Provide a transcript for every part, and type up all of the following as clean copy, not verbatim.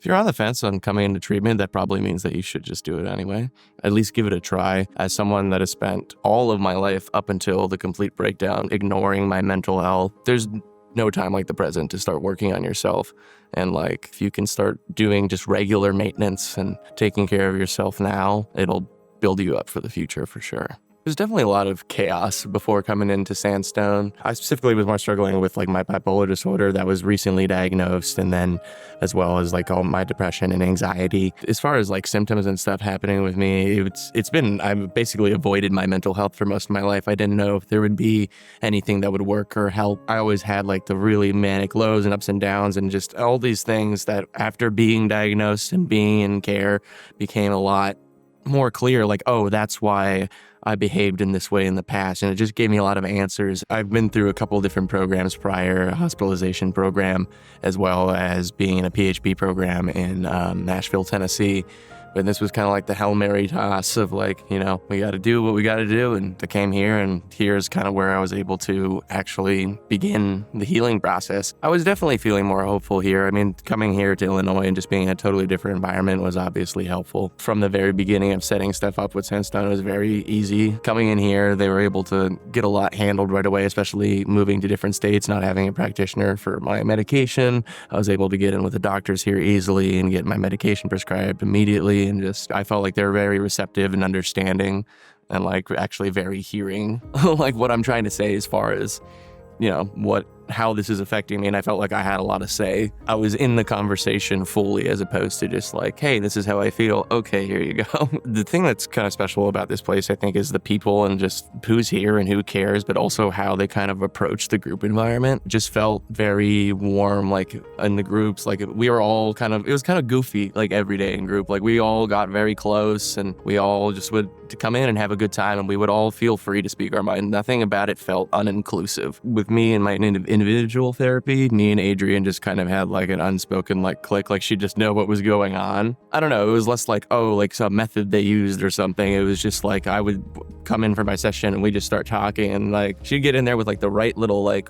If you're on the fence on coming into treatment, that probably means that you should just do it anyway. At least give it a try. As someone that has spent all of my life up until the complete breakdown ignoring my mental health, there's no time like the present to start working on yourself. And like, if you can start doing just regular maintenance and taking care of yourself now, it'll build you up for the future for sure. There's definitely a lot of chaos before coming into Sandstone. I specifically was more struggling with like my bipolar disorder that was recently diagnosed, and then as well as like all my depression and anxiety. As far as like symptoms and stuff happening with me, I've basically avoided my mental health for most of my life. I didn't know if there would be anything that would work or help. I always had like the really manic lows and ups and downs and just all these things that after being diagnosed and being in care became a lot more clear, like, oh, that's why I behaved in this way in the past. And it just gave me a lot of answers. I've been through a couple of different programs prior, a hospitalization program, as well as being in a PHP program in Nashville, Tennessee. But this was kind of like the Hail Mary toss of like, we got to do what we got to do. And I came here, and here's kind of where I was able to actually begin the healing process. I was definitely feeling more hopeful here. I mean, coming here to Illinois and just being in a totally different environment was obviously helpful. From the very beginning of setting stuff up with Sandstone, it was very easy. Coming in here, they were able to get a lot handled right away, especially moving to different states, not having a practitioner for my medication. I was able to get in with the doctors here easily and get my medication prescribed immediately. And I felt like they were very receptive and understanding and like actually very hearing like what I'm trying to say as far as, how this is affecting me. And I felt like I had a lot of say. I was in the conversation fully as opposed to just like, hey, this is how I feel. Okay, here you go. The thing that's kind of special about this place, I think, is the people and just who's here and who cares, but also how they kind of approach the group environment. Just felt very warm, like in the groups, like we were all it was kind of goofy, like every day in group. Like we all got very close and we all just would come in and have a good time, and we would all feel free to speak our mind. Nothing about it felt uninclusive. With me and my individual therapy, me and Adrian just kind of had like an unspoken like click, like she'd just know what was going on. I don't know, it was less like, oh, like some method they used or something. It was just like I would come in for my session and we just start talking, and like she'd get in there with like the right little like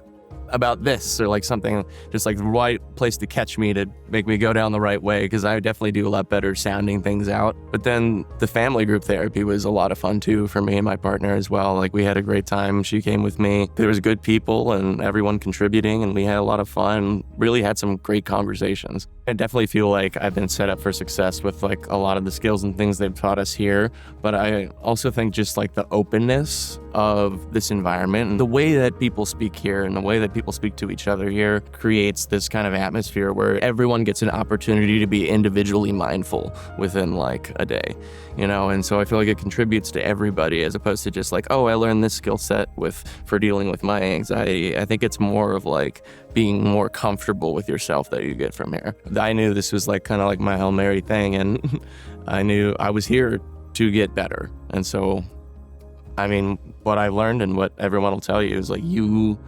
about this or like something, just like the right place to catch me to make me go down the right way, because I definitely do a lot better sounding things out. But then the family group therapy was a lot of fun too for me and my partner as well. Like we had a great time. She came with me. There was good people and everyone contributing, and we had a lot of fun. Really had some great conversations. I definitely feel like I've been set up for success with like a lot of the skills and things they've taught us here. But I also think just like the openness of this environment and the way that people speak here and the way that people speak to each other here creates this kind of atmosphere where everyone gets an opportunity to be individually mindful within like a day, and so I feel like it contributes to everybody as opposed to just like, oh, I learned this skill set for dealing with my anxiety. I think it's more of like being more comfortable with yourself that you get from here. I knew this was like kind of like my Hail Mary thing, and I knew I was here to get better. And so, I mean, what I learned and what everyone will tell you is like, you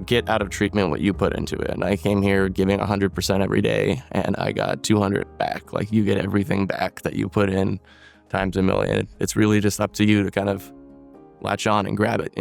get out of treatment what you put into it. And I came here giving 100% every day, and I got 200 back. Like you get everything back that you put in times a million. It's really just up to you to kind of latch on and grab it,